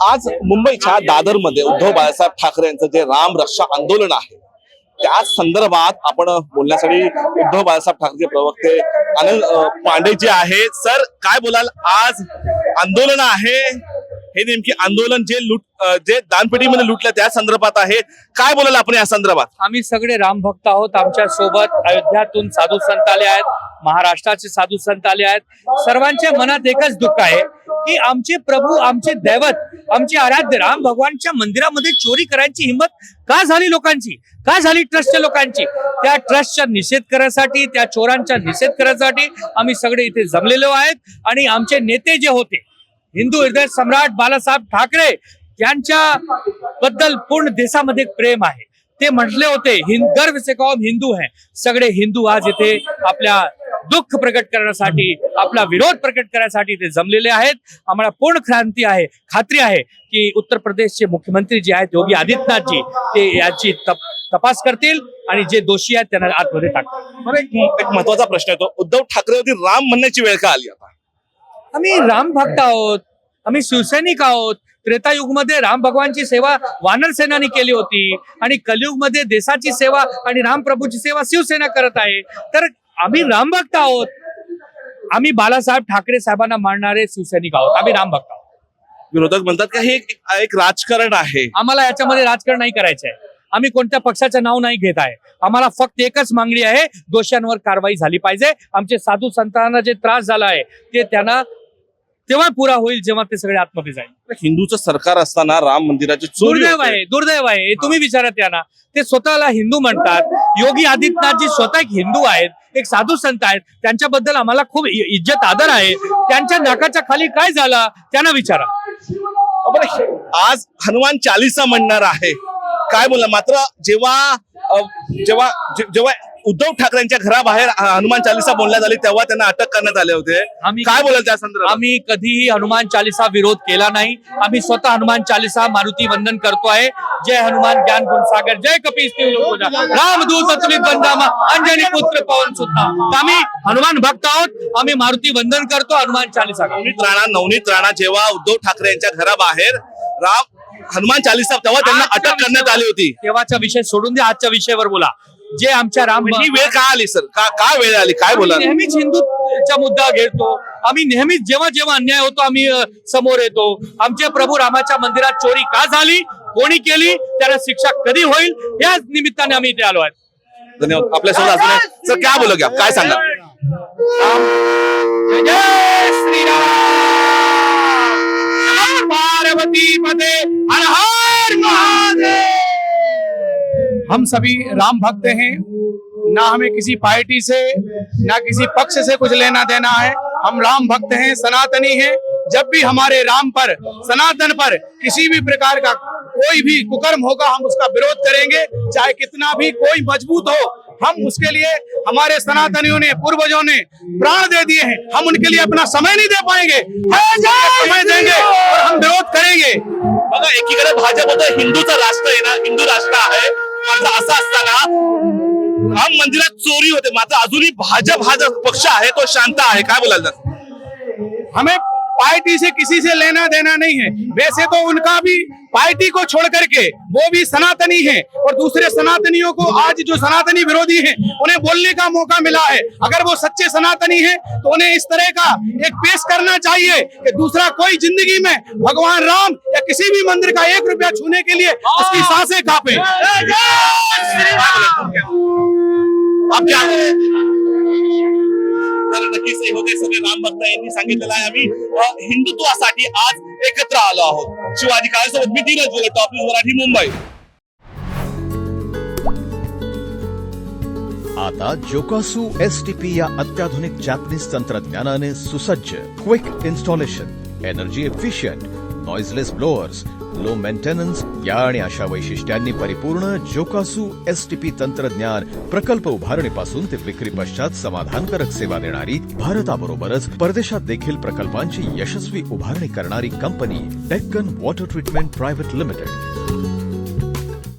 आज मुंबईच्या दादरमध्ये उद्धव बाळासाहेब ठाकरे यांचं जे राम रक्षा आंदोलन आहे त्या संदर्भात आपण बोलण्यासाठी उद्धव बाळासाहेब ठाकरे प्रवक्ते आनंद पांडे जे आहेत. सर, काय बोलाल? आज आंदोलन आहे, हे नेमकी आंदोलन जे दानपेटीमध्ये लुटलं त्या संदर्भात आहे. काय बोलाल आपण या संदर्भात? आम्ही सगळे रामभक्त आहोत. आमच्या सोबत अयोध्यातून साधू संत आले आहेत, महाराष्ट्राचे साधू संत आले आहेत. सर्वांच्या मनात एकच दुःख आहे की आमचे प्रभू, आमचे दैवत, आमचे आराध्य राम भगवानच्या मंदिरामध्ये चोरी करायची हिंमत का झाली लोकांची, का झाली ट्रस्टच्या लोकांची? त्या ट्रस्टचा निषेध करण्यासाठी, त्या चोरांचा निषेध करण्यासाठी आम्ही सगळे इथे जमलेलो आहेत. आणि आमचे नेते जे होते, हिंदू हृदय सम्राट बाळासाहेब ठाकरे यांच्या बद्दल पूर्ण देशामध्ये प्रेम आहे. ते म्हटले होते, गर्व से कौम हिंदू है. सगळे हिंदू आज इथे आपल्या दुःख प्रकट करण्यासाठी, आपला विरोध प्रकट करण्यासाठी ते जमलेले आहेत. आम्हाला पूर्ण खात्री आहे की उत्तर प्रदेशचे मुख्यमंत्री जे आहेत योगी आदित्यनाथजी, ते याची तपास करतील आणि जे दोषी आहेत त्यांना आतमध्ये टाकतील. एक महत्वाचा प्रश्न येतो, उद्धव ठाकरेवरती राम म्हणण्याची वेळ का आली आता? आम्ही राम भक्त आहोत, आम्ही शिवसैनिक आहोत. त्रेतायुगमध्ये राम भगवानची सेवा वानर सेनानी केली होती आणि कलियुगमध्ये देशाची सेवा आणि राम प्रभूची सेवा शिवसेना करत आहे. तर आम्ही राम भक्त आहोत. आम्ही बाळासाहेब ठाकरे साहेबांना मानणारे शिवसैनिक आहोत. आम्ही राम भक्त आहोत. विरोधक म्हणतात का हे एक राजकारण आहे? आम्हाला याच्यामध्ये राजकारण नाही करायचं आहे. आम्ही कोणत्या पक्षाचं नाव नाही घेत आहे. आम्हाला फक्त एकच मागणी आहे, दोषांवर कारवाई झाली पाहिजे. आमचे साधू संतांना जे त्रास झाला आहे ते त्यांना तेव्हा पुरा होईल जेव्हा ते सगळे आतमध्ये जाईल. हिंदूचं सरकार असताना राम मंदिराची चोरी दुर्दैव आहे. तुम्ही विचारा त्यांना, ते स्वतःला हिंदू म्हणतात. योगी आदित्यनाथजी स्वतः एक हिंदू आहेत, एक साधू संत आहेत. त्यांच्याबद्दल आम्हाला खूप इज्जत आदर आहे. त्यांच्या नाकाच्या खाली काय झालं त्यांना विचारा. आज हनुमान चालीसा म्हणणार आहे, काय बोला? मात्र जेव्हा उद्धव ठाकरेंच्या घराबाहेर हनुमान चालीसा बोलण्यात आली तेव्हा त्यांना अटक करण्यात आले होते. काय बोलाल त्या संदर्भात? आम्ही कधीही हनुमान चालीसा विरोध केला नाही. आम्ही स्वतः हनुमान चालीसा मारुती वंदन करतो आहे. जय हनुमान ज्ञान गुण सागर, जय कपीस रामदूत अतुलित बंदामा, अंजनी पुत्र पवन सुद्धा. आम्ही हनुमान भक्त आहोत. आम्ही मारुती वंदन करतो, हनुमान चालीसा. नवनीत राणा जेव्हा उद्धव ठाकरे यांच्या घराबाहेर हनुमान चालीसा तेव्हा त्यांना अटक करण्यात आली होती. तेव्हाचा विषय सोडून दे, आजच्या विषयावर बोला. जे आमच्या ही वेळ का आली सर? का वेळ आली? काय बोला? नेहमीच हिंदूचा मुद्दा घेतो आम्ही. नेहमीच जेव्हा अन्याय होतो आम्ही समोर येतो. आमच्या प्रभू रामाच्या मंदिरात चोरी का झाली, कोणी केली, त्याला शिक्षा कधी होईल, याच निमित्ताने आम्ही इथे आलो आहे. धन्यवाद. आपल्यासोबत अजून सर काय बोलू घ्या, काय सांगा? जय श्रीराम, पार्वती पते हर हर महादेव. हम सभी राम भक्त हैं. ना हमें किसी पार्टी से ना किसी पक्ष से कुछ लेना देना है. हम राम भक्त हैं, सनातनी हैं. जब भी हमारे राम पर, सनातन पर किसी भी प्रकार का कोई भी कुकर्म होगा हम उसका विरोध करेंगे, चाहे कितना भी कोई मजबूत हो. हम उसके लिए, हमारे सनातनियों ने, पूर्वजों ने प्राण दे दिए हैं. हम उनके लिए अपना समय नहीं दे पाएंगे. समय देंगे और हम विरोध करेंगे. बघा, एकीकडे भाजप होतं, हिंदूचं राष्ट्र आहे ना, हिंदू राष्ट्र आहे. मात्र असं असताना राम मंदिरात चोरी होते, मात्र अजूनही भाजप हा जो पक्ष आहे तो शांत आहे. काय बोलाल? हमें पार्टी से किसी से लेना देना नहीं है. वैसे तो उनका भी पार्टी को छोड़ करके वो भी सनातनी है और दूसरे सनातनियों को आज जो सनातनी विरोधी हैं उन्हें बोलने का मौका मिला है. अगर वो सच्चे सनातनी हैं तो उन्हें इस तरह का एक पेश करना चाहिए कि दूसरा कोई जिंदगी में भगवान राम या किसी भी मंदिर का 1 रुपया छूने के लिए उसकी सांसें कांपे. आप क्या नक्कीच हे होते सगळे राम भक्त यांनी सांगितलेलं आहे. आम्ही हिंदुत्वासाठी आज एकत्र आलो आहोत. शिवाजी काळेसोबत मी धीरज बोलतो, टॉप न्यूज मराठी, मुंबई. आता जोकासू STP या अत्याधुनिक जॅपनीज तंत्रज्ञानाने सुसज्ज, quick installation, energy efficient, noiseless blowers, low maintenance या आणि अशा वैशिष्ट्यांनी परिपूर्ण जोकासू STP तंत्रज्ञान प्रकल्प उभारणीपासून ते विक्री पश्चात समाधानकारक सेवा देणारी, भारताबरोबरच परदेशात देखील प्रकल्पांची यशस्वी उभारणी करणारी company Deccan water treatment private limited.